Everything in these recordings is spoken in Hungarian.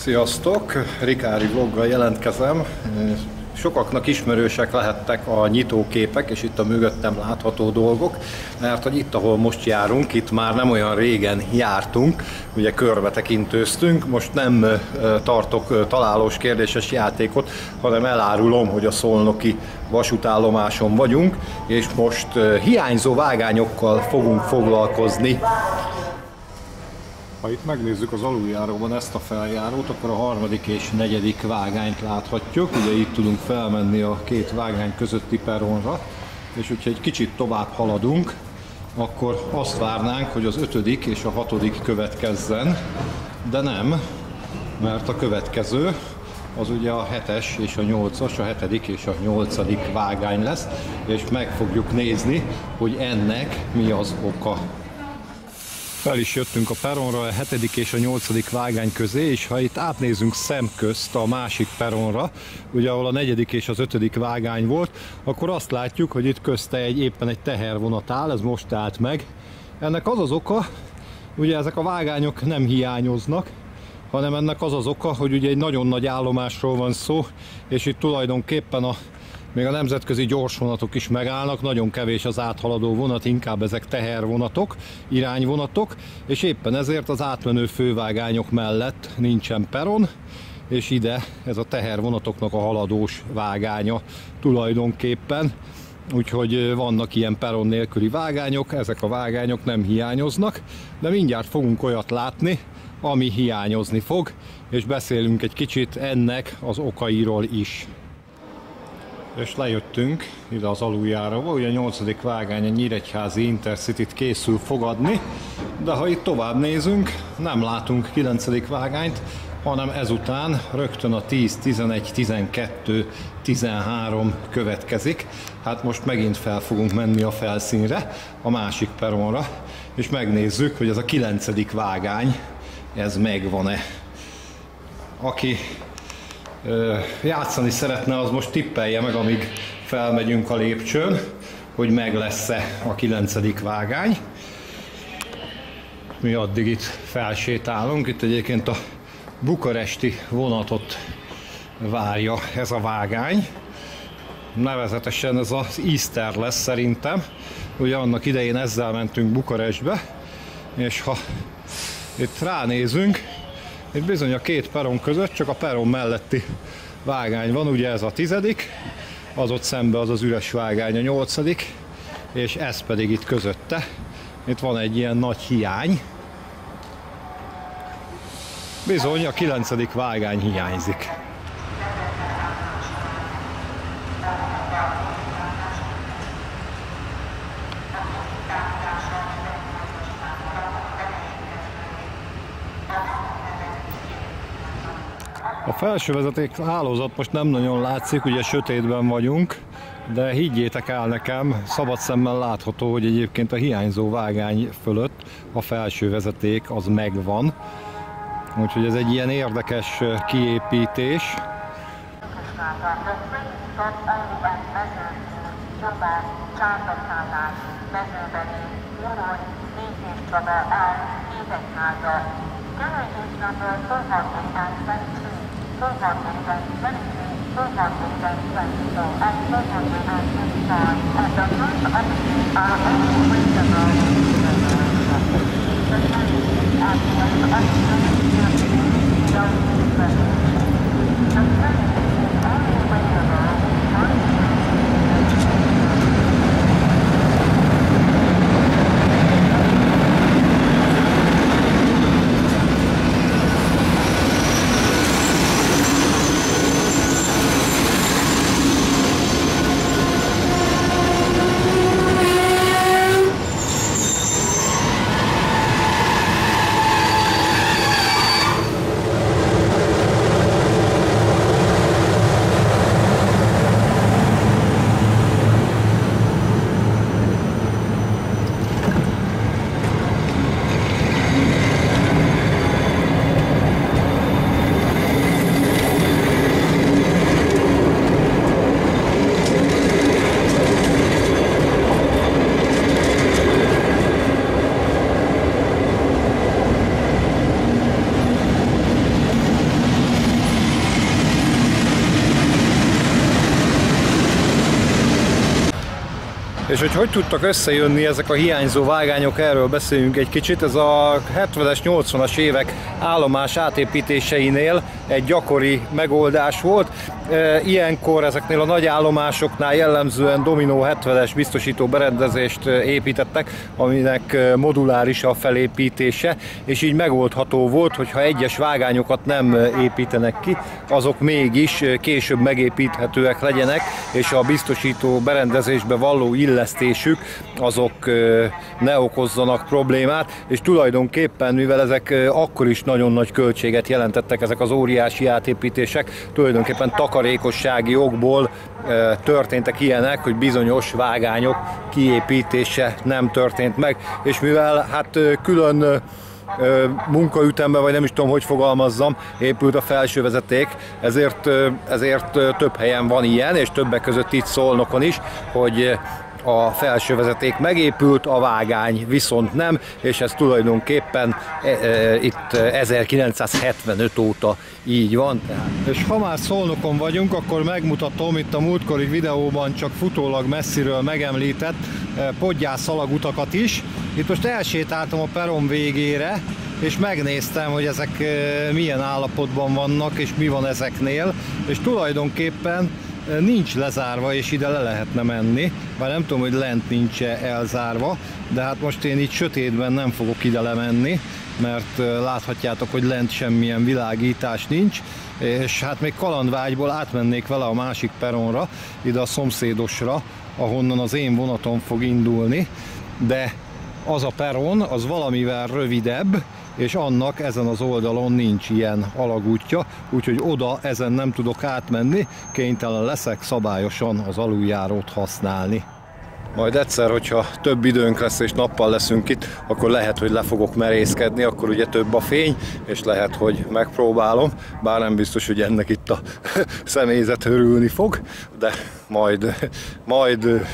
Sziasztok! Rikári vloggal jelentkezem. Sokaknak ismerősek lehettek a nyitóképek, és itt a mögöttem látható dolgok, mert hogy itt, ahol most járunk, itt már nem olyan régen jártunk, ugye körbetekintőztünk, most nem tartok találós kérdéses játékot, hanem elárulom, hogy a szolnoki vasútállomáson vagyunk, és most hiányzó vágányokkal fogunk foglalkozni. Ha itt megnézzük az aluljáróban ezt a feljárót, akkor a harmadik és negyedik vágányt láthatjuk. Ugye itt tudunk felmenni a két vágány közötti perronra, és hogyha egy kicsit tovább haladunk, akkor azt várnánk, hogy az ötödik és a hatodik következzen, de nem, mert a következő az ugye a 7-es és a 8-as, a 7. és a 8. vágány lesz, és meg fogjuk nézni, hogy ennek mi az oka. Fel is jöttünk a perronra, a 7. és a 8. vágány közé, és ha itt átnézünk szemközt a másik perronra, ugye ahol a 4. és az 5. vágány volt, akkor azt látjuk, hogy itt közte éppen egy tehervonat áll, ez most állt meg. Ennek az az oka, ugye ezek a vágányok nem hiányoznak, hanem ennek az az oka, hogy ugye egy nagyon nagy állomásról van szó, és itt tulajdonképpen még a nemzetközi gyorsvonatok is megállnak, nagyon kevés az áthaladó vonat, inkább ezek tehervonatok, irányvonatok, és éppen ezért az átmenő fővágányok mellett nincsen peron, és ide ez a tehervonatoknak a haladós vágánya tulajdonképpen. Úgyhogy vannak ilyen peron nélküli vágányok, ezek a vágányok nem hiányoznak, de mindjárt fogunk olyat látni, ami hiányozni fog, és beszélünk egy kicsit ennek az okairól is. És lejöttünk ide az aluljáróba, ugye a 8. vágány a Nyíregyházi Intercity-t készül fogadni, de ha itt tovább nézünk, nem látunk 9. vágányt, hanem ezután rögtön a 10, 11, 12, 13 következik. Hát most megint fel fogunk menni a felszínre, a másik perronra, és megnézzük, hogy ez a 9. vágány, ez megvan-e. Aki játszani szeretne, az most tippelje meg, amíg felmegyünk a lépcsőn, hogy meg lesz-e a 9. vágány. Mi addig itt felsétálunk, itt egyébként a bukaresti vonatot várja ez a vágány. Nevezetesen ez az Easter lesz szerintem. Ugye annak idején ezzel mentünk Bukarestbe, és ha itt ránézünk, itt bizony a két peron között csak a peron melletti vágány van, ugye ez a 10., az ott szembe az az üres vágány a 8., és ez pedig itt közötte. Itt van egy ilyen nagy hiány. Bizony a 9. vágány hiányzik. A felsővezeték hálózat most nem nagyon látszik, ugye sötétben vagyunk, de higgyétek el nekem, szabad szemmel látható, hogy egyébként a hiányzó vágány fölött a felsővezeték az megvan. Úgyhogy ez egy ilyen érdekes kiépítés. És hogy tudtak összejönni ezek a hiányzó vágányok, erről beszéljünk egy kicsit. Ez a 70-es, 80-as évek állomás átépítéseinél egy gyakori megoldás volt. Ilyenkor ezeknél a nagy állomásoknál jellemzően Domino 70-es biztosító berendezést építettek, aminek moduláris a felépítése, és így megoldható volt, hogyha egyes vágányokat nem építenek ki, azok mégis később megépíthetőek legyenek, és a biztosító berendezésbe való illesztésük azok ne okozzanak problémát, és tulajdonképpen, mivel ezek akkor is nagyon nagy költséget jelentettek, ezek az óriási átépítések, tulajdonképpen takarékossági okból történtek ilyenek, hogy bizonyos vágányok kiépítése nem történt meg, és mivel hát külön munkaütemben, vagy nem is tudom, hogy fogalmazzam, épült a felső vezeték, ezért több helyen van ilyen, és többek között itt Szolnokon is, hogy a felső vezeték megépült, a vágány viszont nem, és ez tulajdonképpen itt 1975 óta így van. És ha már Szolnokon vagyunk, akkor megmutatom itt a múltkori videóban csak futólag messziről megemlített podgyász alagutakat is. Itt most elsétáltam a peron végére, és megnéztem, hogy ezek milyen állapotban vannak, és mi van ezeknél, és tulajdonképpen nincs lezárva, és ide le lehetne menni, bár nem tudom, hogy lent nincs elzárva, de hát most én itt sötétben nem fogok ide lemenni, mert láthatjátok, hogy lent semmilyen világítás nincs, és hát még kalandvágyból átmennék vele a másik peronra, ide a szomszédosra, ahonnan az én vonatom fog indulni, de az a peron, az valamivel rövidebb, és annak ezen az oldalon nincs ilyen alagútja, úgyhogy oda ezen nem tudok átmenni, kénytelen leszek szabályosan az aluljárót használni. Majd egyszer, hogyha több időnk lesz és nappal leszünk itt, akkor lehet, hogy le fogok merészkedni, akkor ugye több a fény, és lehet, hogy megpróbálom, bár nem biztos, hogy ennek itt a személyzet örülni fog, de majd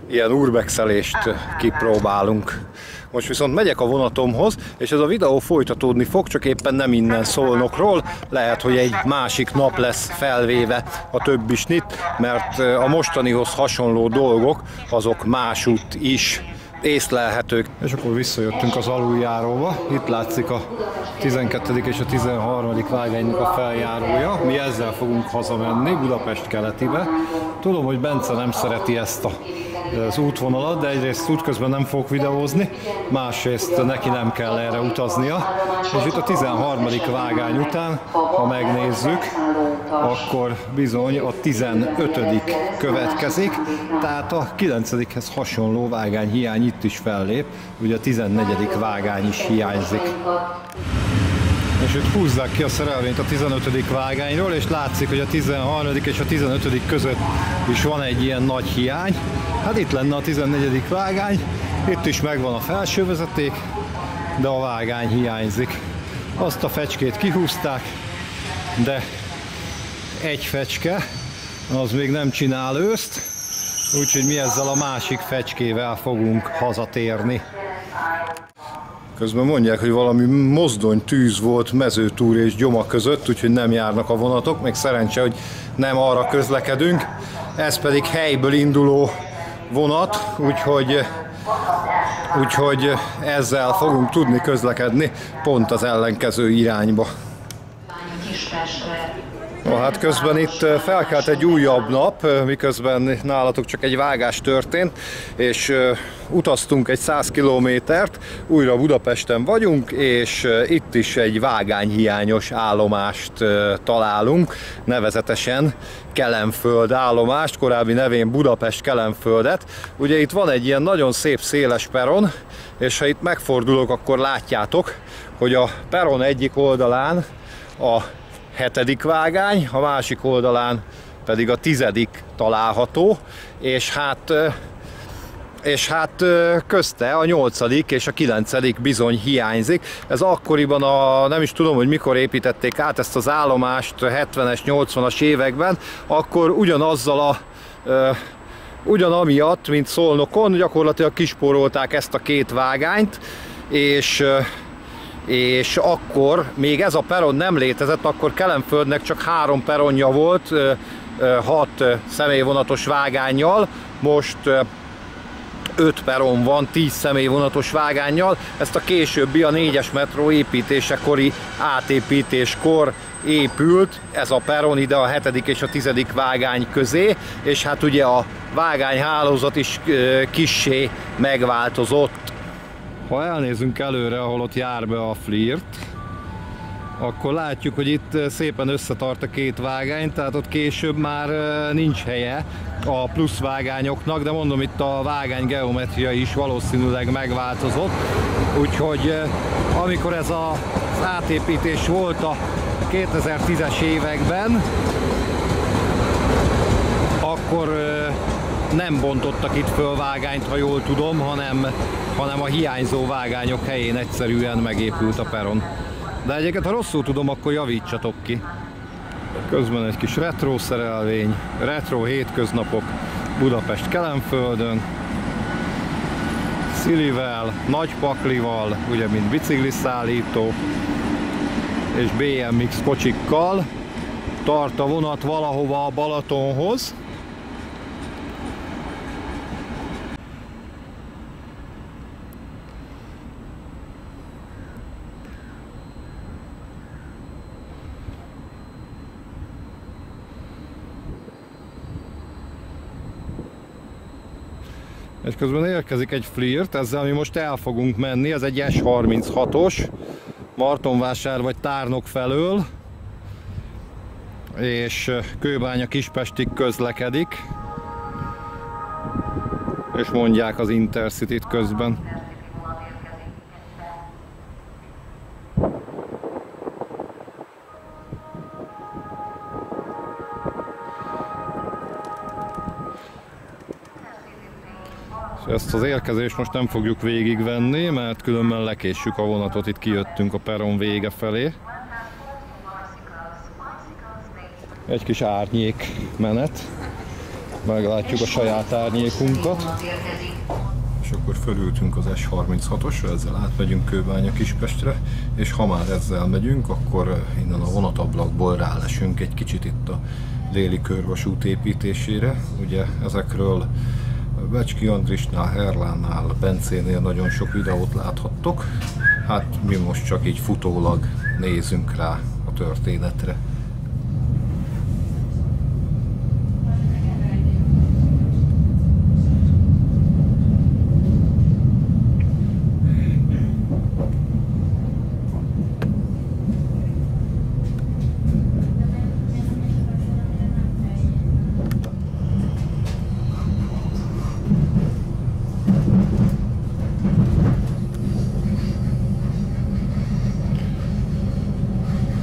ilyen urbexelést kipróbálunk. Most viszont megyek a vonatomhoz, és ez a videó folytatódni fog, csak éppen nem innen Szolnokról. Lehet, hogy egy másik nap lesz felvéve a többi snit, mert a mostanihoz hasonló dolgok, azok másút is észlelhetők. És akkor visszajöttünk az aluljáróba. Itt látszik a 12. és a 13. vágánynak a feljárója. Mi ezzel fogunk hazamenni Budapest keletibe. Tudom, hogy Bence nem szereti ezt az útvonalat, de egyrészt útközben nem fogok videózni, másrészt neki nem kell erre utaznia. És itt a 13. vágány után, ha megnézzük, akkor bizony a 15. következik, tehát a 9-hez hasonló vágányhiány itt is fellép, ugye a 14. vágány is hiányzik. És itt húzzák ki a szerelvényt a 15. vágányról, és látszik, hogy a 13. és a 15. között is van egy ilyen nagy hiány. Hát itt lenne a 14. vágány, itt is megvan a felső vezeték, de a vágány hiányzik. Azt a fecskét kihúzták, de egy fecske, az még nem csinál őszt, úgyhogy mi ezzel a másik fecskével fogunk hazatérni. Közben mondják, hogy valami mozdonytűz volt Mezőtúr és Gyoma között, úgyhogy nem járnak a vonatok, még szerencse, hogy nem arra közlekedünk. Ez pedig helyből induló vonat, úgyhogy ezzel fogunk tudni közlekedni pont az ellenkező irányba. Hát közben itt felkelt egy újabb nap, miközben nálatok csak egy vágás történt, és utaztunk egy 100 kilométert, újra Budapesten vagyunk, és itt is egy vágányhiányos állomást találunk, nevezetesen Kelenföld állomást, korábbi nevén Budapest Kelenföldet. Ugye itt van egy ilyen nagyon szép széles peron, és ha itt megfordulok, akkor látjátok, hogy a peron egyik oldalán a 7. vágány, a másik oldalán pedig a 10. található, és hát közte a 8. és a 9. bizony hiányzik. Ez akkoriban nem is tudom, hogy mikor építették át ezt az állomást, 70-es, 80-as években, akkor ugyanamiatt, mint Szolnokon, gyakorlatilag kispórolták ezt a két vágányt, és akkor még ez a peron nem létezett, akkor Kelenföldnek csak 3 peronja volt, 6 személyvonatos vágánnyal, most 5 peron van 10 személyvonatos vágánnyal. Ezt a későbbi, a 4-es metró építésekori átépítéskor épült ez a peron ide a 7. és a 10. vágány közé, és hát ugye a vágányhálózat is kissé megváltozott. Ha elnézünk előre, ahol ott jár be a Flirt, akkor látjuk, hogy itt szépen összetart a két vágány, tehát ott később már nincs helye a plusz vágányoknak, de mondom, itt a vágány geometria is valószínűleg megváltozott, úgyhogy amikor ez az átépítés volt a 2010-es években, akkor nem bontottak itt föl vágányt, ha jól tudom, hanem a hiányzó vágányok helyén egyszerűen megépült a peron. De egyébként, ha rosszul tudom, akkor javítsatok ki. Közben egy kis retro szerelvény, retro hétköznapok Budapest Kelenföldön. Szilivel, nagy paklival, ugye mint bicikliszállító, és BMX kocsikkal tart a vonat valahova a Balatonhoz. És közben érkezik egy Flirt, ezzel mi most el fogunk menni, ez egy S36-os, Martonvásár vagy Tárnok felől, és Kőbánya-Kispestig közlekedik, és mondják az Intercity-t közben. Ezt az érkezést most nem fogjuk végigvenni, mert különben lekéssük a vonatot, itt kijöttünk a peron vége felé. Egy kis árnyék menet, meglátjuk a saját árnyékunkat. És akkor fölültünk az S36-osra, ezzel átmegyünk Kőbánya-Kispestre, és ha már ezzel megyünk, akkor innen a vonatablakból rálesünk egy kicsit itt a déli körvasút építésére. Ugye ezekről Becski Andrisnál, Herlánnál, Bencénél nagyon sok videót láthattok. Hát mi most csak így futólag nézünk rá a történetre.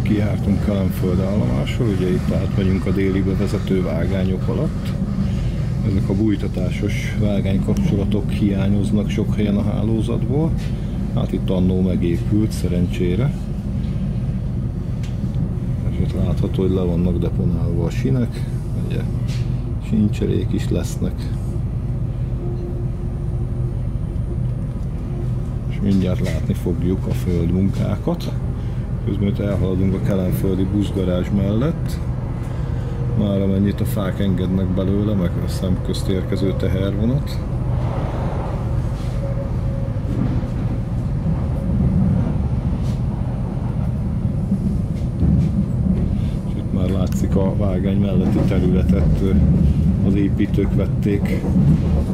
Kijártunk Kelenföld állomásról, ugye itt átmegyünk a délibe vezető vágányok alatt. Ezek a bújtatásos vágánykapcsolatok hiányoznak sok helyen a hálózatból. Hát itt annó megépült, szerencsére. És itt látható, hogy le vannak deponálva a sinek, ugye sincserék is lesznek. És mindjárt látni fogjuk a földmunkákat. Közben itt elhaladunk a kelenföldi buszgarázs mellett. Már amennyit a fák engednek belőle, meg a szemközt érkező tehervonat. És itt már látszik a vágány melletti területet az építők vették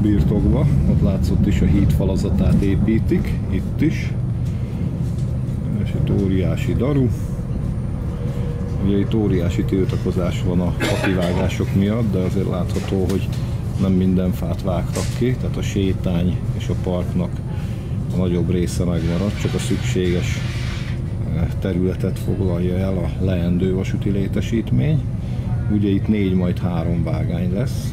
birtokba. Ott látszott is a híd falazatát építik, itt is. És itt óriási daru. Ugye itt óriási tiltakozás van a fakivágások miatt, de azért látható, hogy nem minden fát vágtak ki, tehát a sétány és a parknak a nagyobb része megmaradt, csak a szükséges területet foglalja el a leendő vasúti létesítmény. Ugye itt 4, majd 3 vágány lesz.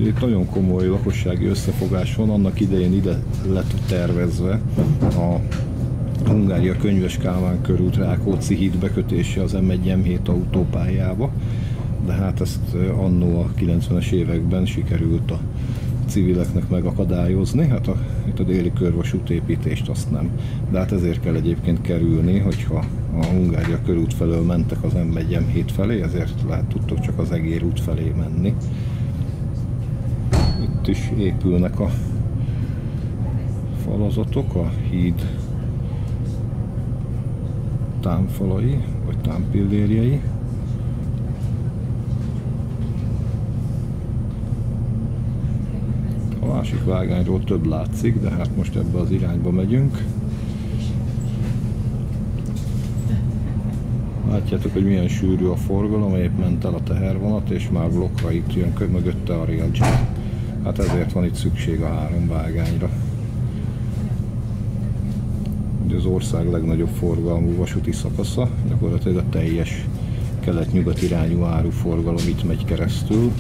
Itt nagyon komoly lakossági összefogás van, annak idején ide lett tervezve a Hungária Könyves Kálmán körút Rákóczi híd bekötése az M1-M7 autópályába, de hát ezt annó a 90-es években sikerült a civileknek megakadályozni, hát itt a déli körvasút építést azt nem. De hát ezért kell egyébként kerülni, hogyha a Hungária körút felől mentek az M1-M7 felé, ezért tudtok csak az Egér út felé menni. Itt is épülnek a falazatok, a híd támfalai, vagy támpillérjei. A másik vágányról több látszik, de hát most ebbe az irányba megyünk. Látjátok, hogy milyen sűrű a forgalom, épp ment el a tehervonat, és már blokkra itt jön mögötte a railjet. Hát ezért van itt szükség a 3 vágányra. Ugye az ország legnagyobb forgalmú vasúti szakasza, gyakorlatilag a teljes kelet-nyugat irányú áruforgalom itt megy keresztül.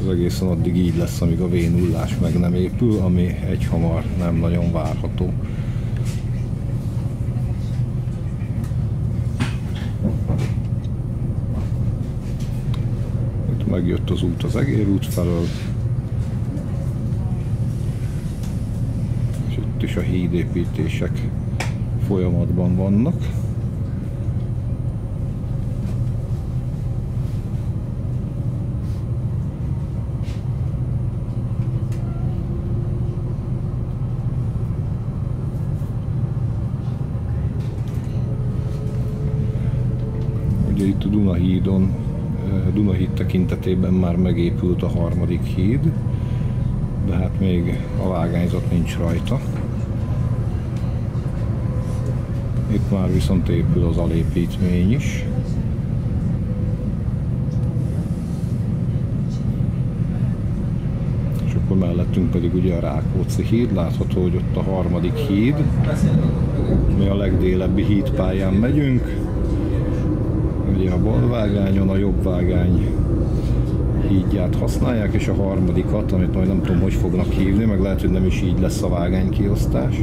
Ez egészen addig így lesz, amíg a V0-ás meg nem épül, ami egyhamar nem nagyon várható. Itt megjött az út az Egér út felől, és itt is a hídépítések folyamatban vannak. Ugye itt a Dunahíd tekintetében már megépült a 3. híd, de hát még a vágányzat nincs rajta. Itt már viszont épül az alépítmény is. És akkor mellettünk pedig ugye a Rákóczi híd. Látható, hogy ott a 3. híd. Mi a legdélebbi hídpályán megyünk. Ugye a bal vágányon, a jobb vágány hídját használják, és a 3-at, amit majd nem tudom, hogy fognak hívni, meg lehet, hogy nem is így lesz a vágánykiosztás.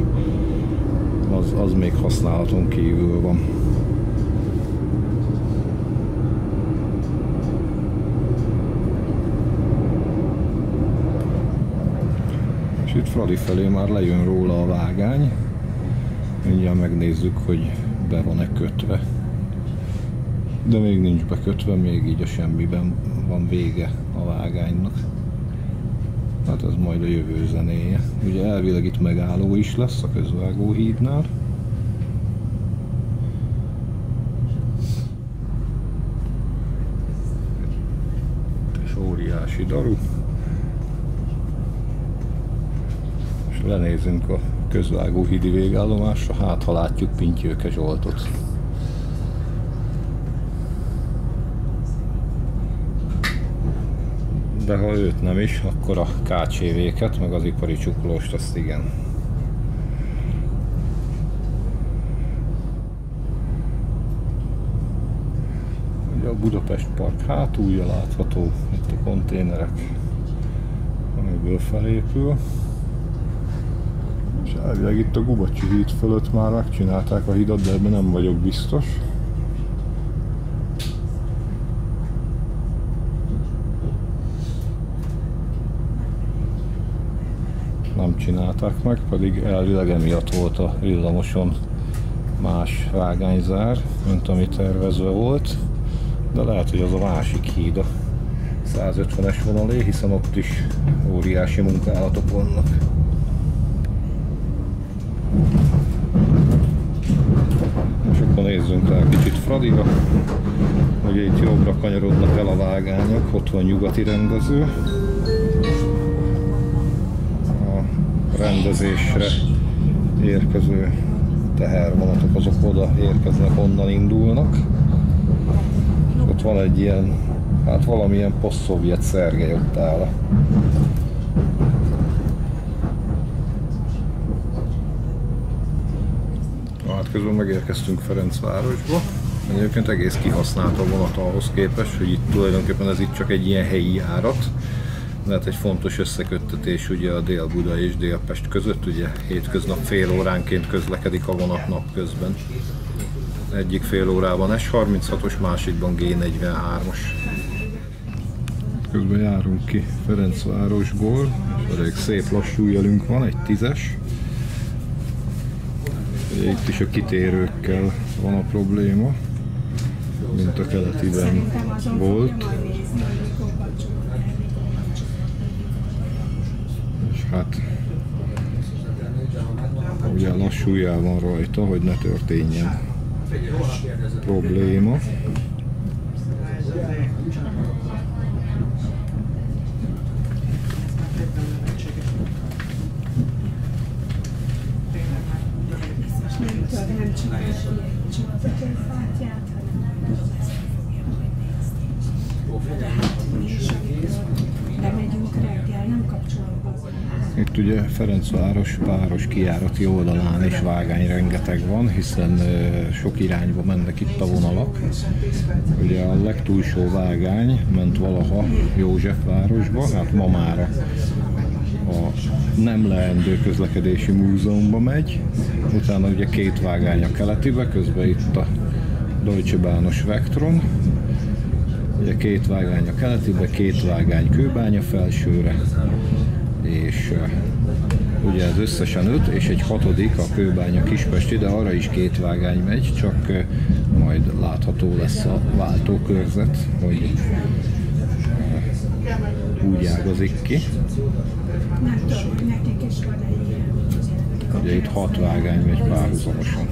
Az még használaton kívül van. És itt Fradi felé már lejön róla a vágány. Mindjárt megnézzük, hogy be van-e kötve. De még nincs bekötve, még így a semmiben van vége a vágánynak. Hát ez majd a jövő zenéje. Ugye elvileg itt megálló is lesz a Közvágóhídnál. És óriási daru. És lenézünk a Közvágóhídi végállomásra, hát ha látjuk Pintyőke Zsoltot. De ha őt nem is, akkor a KCV-ket, meg az ipari csuklóst, azt igen. Ugye a Budapest Park hátulja látható, itt a konténerek, amiből felépül. És elvileg itt a Gubacsi híd fölött már megcsinálták a hidat, de ebben nem vagyok biztos. Nem csinálták meg, pedig elvileg emiatt volt a villamoson más vágányzár, mint ami tervezve volt, de lehet, hogy az a másik híd, a 150-es vonalé, hiszen ott is óriási munkálatok vannak. És akkor nézzünk rá kicsit Fradiga, ugye itt jobbra kanyarodnak el a vágányok, ott van nyugati rendező. Rendezésre érkező tehervonatok azok oda érkeznek, onnan indulnak. Ott van egy ilyen, hát valamilyen poszt-szovjet Szergej ott áll. Hát közben megérkeztünk Ferencvárosba. Egyébként egész kihasznált a vonat ahhoz képest, hogy itt tulajdonképpen ez itt csak egy ilyen helyi járat. Lehet egy fontos összeköttetés ugye a Dél-Buda és Dél-Pest között, ugye hétköznap fél óránként közlekedik a vonat napközben. Egyik fél órában S36-os, másikban G43-os. Közben járunk ki Ferencvárosból, és elég szép lassú jelünk van, egy 10-es. Itt is a kitérőkkel van a probléma, mint a keletiben volt. És hát ugye lassú jel van rajta, hogy ne történjen probléma. Itt ugye Ferencváros páros kijárati oldalán is vágány rengeteg van, hiszen sok irányba mennek itt a vonalak. Ugye a legtúlsó vágány ment valaha Józsefvárosba, hát ma már a nem leendő közlekedési múzeumba megy, utána ugye 2 vágány a keletibe, közben itt a Deutsche Bahnos Vectron, ugye 2 vágány a keletibe, 2 vágány Kőbánya felsőre, és ugye ez összesen 5, és egy 6. a Kőbánya Kispesti, de arra is 2 vágány megy, csak majd látható lesz a váltókörzet, hogy úgy ágazik ki. Ugye itt 6 vágány megy párhuzamosan.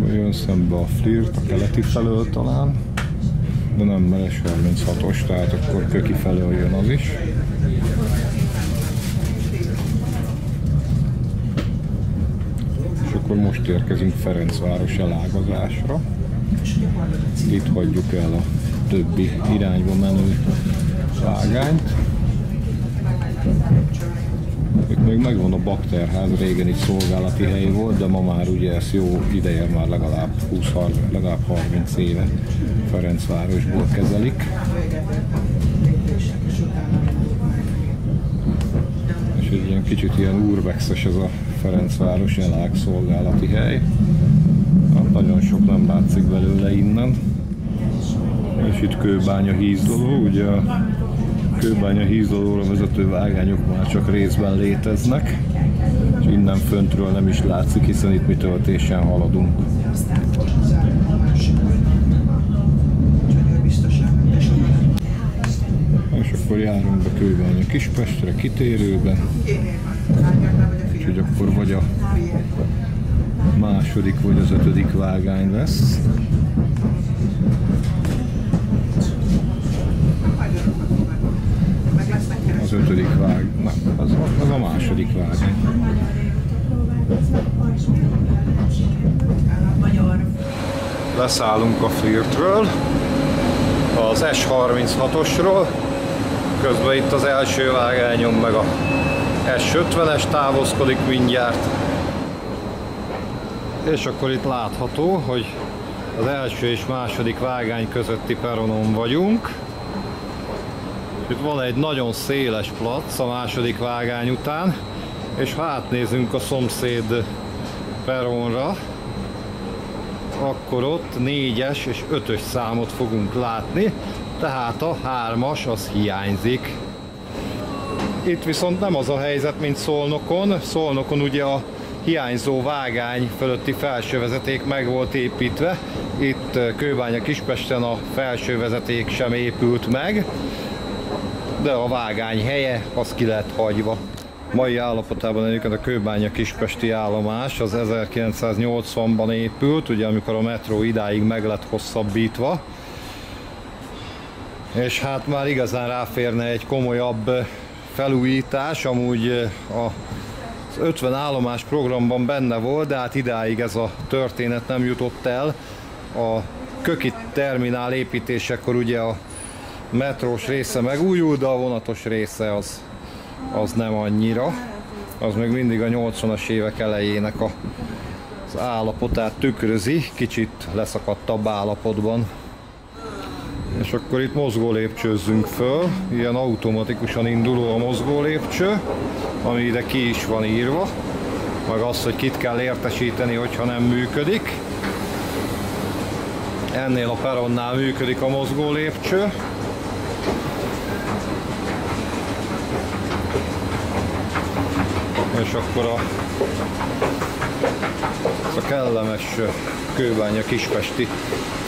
Jön szembe a Flirt a keleti felől talán, de nem, mert S36-os, tehát akkor köki felől jön az is. És akkor most érkezünk Ferencváros elágazásra. Itt hagyjuk el a többi irányba menő vágányt. Itt még megvan a bakterház, régen itt szolgálati hely volt, de ma már ugye ezt jó ideje, már legalább 30 éve Ferencvárosból kezelik. És egy ilyen kicsit ilyen urbexes ez a Ferencváros elág szolgálati hely. Hát nagyon sok nem látszik belőle innen. És itt Kőbánya hízdoló, ugye a Kőbánya hízdolóra vezető vágányok már csak részben léteznek, és innen föntről nem is látszik, hiszen itt mi töltésen haladunk. És akkor járunk be Kőbánya Kispestre, kitérőben, úgyhogy akkor vagy a második vagy az 5. vágány lesz. Az 5. vágány, nem, az a második vágány. Leszállunk a Flirtről, az S36-osról, közben itt az első vágányon meg a S50-es távozkodik mindjárt. És akkor itt látható, hogy az első és második vágány közötti peronon vagyunk. Itt van egy nagyon széles plac a második vágány után, és ha átnézünk a szomszéd peronra, akkor ott 4-es és 5-ös számot fogunk látni, tehát a 3-as az hiányzik. Itt viszont nem az a helyzet, mint Szolnokon. Szolnokon ugye a hiányzó vágány fölötti felsővezeték meg volt építve. Itt Kőbánya Kispesten a felsővezeték sem épült meg, de a vágány helye az ki lett hagyva. Mai állapotában egyébként a Kőbánya Kispesti állomás az 1980-ban épült, ugye amikor a metró idáig meg lett hosszabbítva. És hát már igazán ráférne egy komolyabb felújítás, amúgy az 50 állomás programban benne volt, de hát idáig ez a történet nem jutott el. A köki terminál építésekor ugye a metrós része megújul, de a vonatos része az nem annyira. Az még mindig a 80-as évek elejének az állapotát tükrözi, kicsit leszakadtabb állapotban. És akkor itt mozgólépcsőzzünk föl, ilyen automatikusan induló a mozgólépcső, ami ide ki is van írva, meg az, hogy kit kell értesíteni, hogyha nem működik. Ennél a peronnál működik a mozgó lépcső. És akkor a kellemes Kőbánya-Kispesti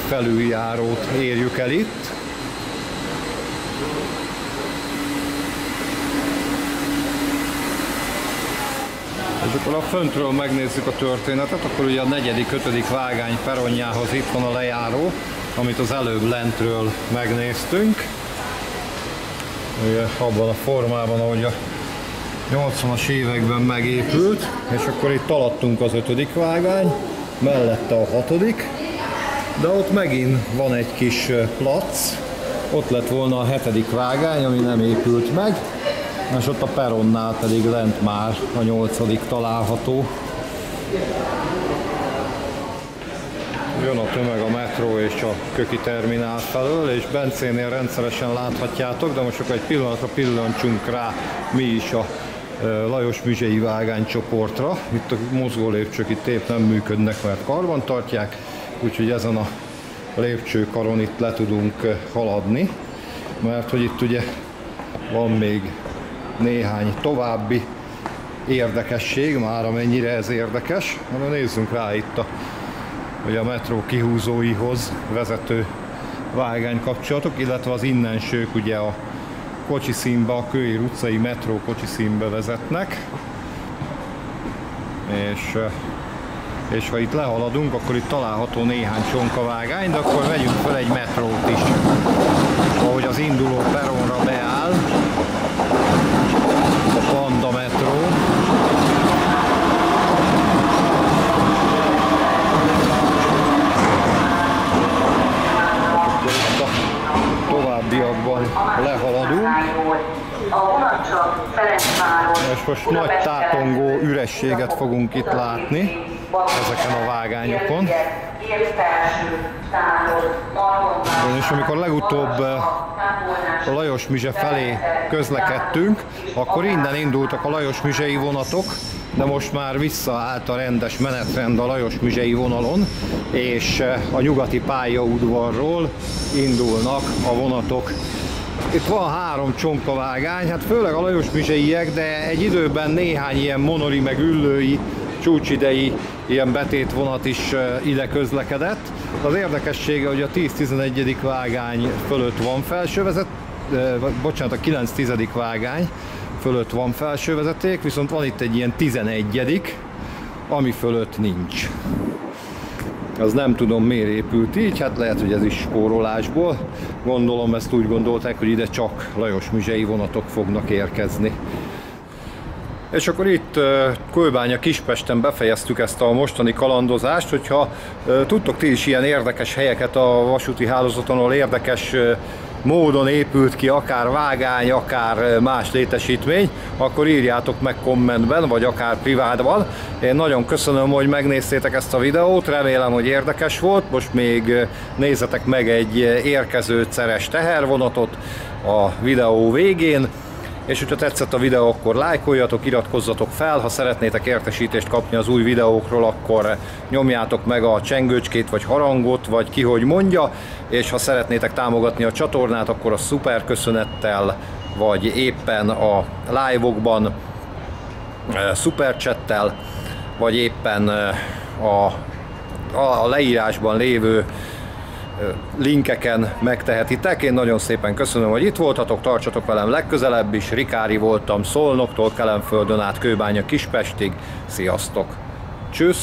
felüljárót érjük el itt. És akkor a föntről megnézzük a történetet, akkor ugye a 4.-5. vágány peronjához itt van a lejáró, amit az előbb lentről megnéztünk. Ugye abban a formában, ahogy a 80-as években megépült, és akkor itt alattunk az 5. vágány, mellette a 6., de ott megint van egy kis plac, ott lett volna a 7. vágány, ami nem épült meg, és ott a peronnál pedig lent már a 8. található. Jön a tömeg a metró és a köki terminál felől, és Bencénél rendszeresen láthatjátok, de most akkor egy pillanatra pillancsunk rá mi is a Lajos-Mizsei vágánycsoportra. Itt a mozgólépcsők itt épp nem működnek, mert karban tartják, úgyhogy ezen a lépcsőkaron itt le tudunk haladni, mert hogy itt ugye van még néhány további érdekesség, már amennyire ez érdekes. De nézzünk rá itt a metró kihúzóihoz vezető vágánykapcsolatok, illetve az innensők ugye a kocsiszínbe, a Kőér utcai metró kocsiszínbe vezetnek. És ha itt lehaladunk, akkor itt található néhány csonkavágány, de akkor vegyünk fel egy metrót is. Ahogy az induló peronra beáll a Panda metró. Továbbiakban lehaladunk. És most nagy tátongó ürességet fogunk itt látni ezeken a vágányokon. És amikor legutóbb a Lajos-Mizse felé közlekedtünk, akkor innen indultak a Lajos-Mizsei vonatok, de most már visszaállt a rendes menetrend a Lajos-Mizsei vonalon, és a nyugati pályaudvarról indulnak a vonatok. Itt van 3 csonkavágány, hát főleg a Lajos-Mizseiek, de egy időben néhány ilyen monori meg üllői, csúcsidei ilyen betétvonat is ide közlekedett. Az érdekessége, hogy a 10-11. vágány fölött van felsővezet, bocsánat, a 9-10. vágány fölött van felsővezeték, viszont van itt egy ilyen 11., ami fölött nincs. Az nem tudom, miért épült így, hát lehet, hogy ez is spórolásból. Gondolom, ezt úgy gondolták, hogy ide csak Lajos-Mizsei vonatok fognak érkezni. És akkor itt Kőbánya-Kispesten befejeztük ezt a mostani kalandozást. Hogyha tudtok ti is ilyen érdekes helyeket a vasúti hálózaton, ahol érdekes módon épült ki akár vágány, akár más létesítmény, akkor írjátok meg kommentben, vagy akár privátban. Én nagyon köszönöm, hogy megnéztétek ezt a videót, remélem, hogy érdekes volt. Most még nézzetek meg egy érkező ceres tehervonatot a videó végén. És hogyha tetszett a videó, akkor lájkoljatok, iratkozzatok fel, ha szeretnétek értesítést kapni az új videókról, akkor nyomjátok meg a csengőcskét vagy harangot, vagy ki hogy mondja, és ha szeretnétek támogatni a csatornát, akkor a szuper köszönettel, vagy éppen a live-okban szuperchattel, vagy éppen a leírásban lévő linkeken megtehetitek. Én nagyon szépen köszönöm, hogy itt voltatok, tartsatok velem legközelebb is. Rikári voltam Szolnoktól, Kelenföldön át Kőbánya-Kispestig. Sziasztok! Tschüss!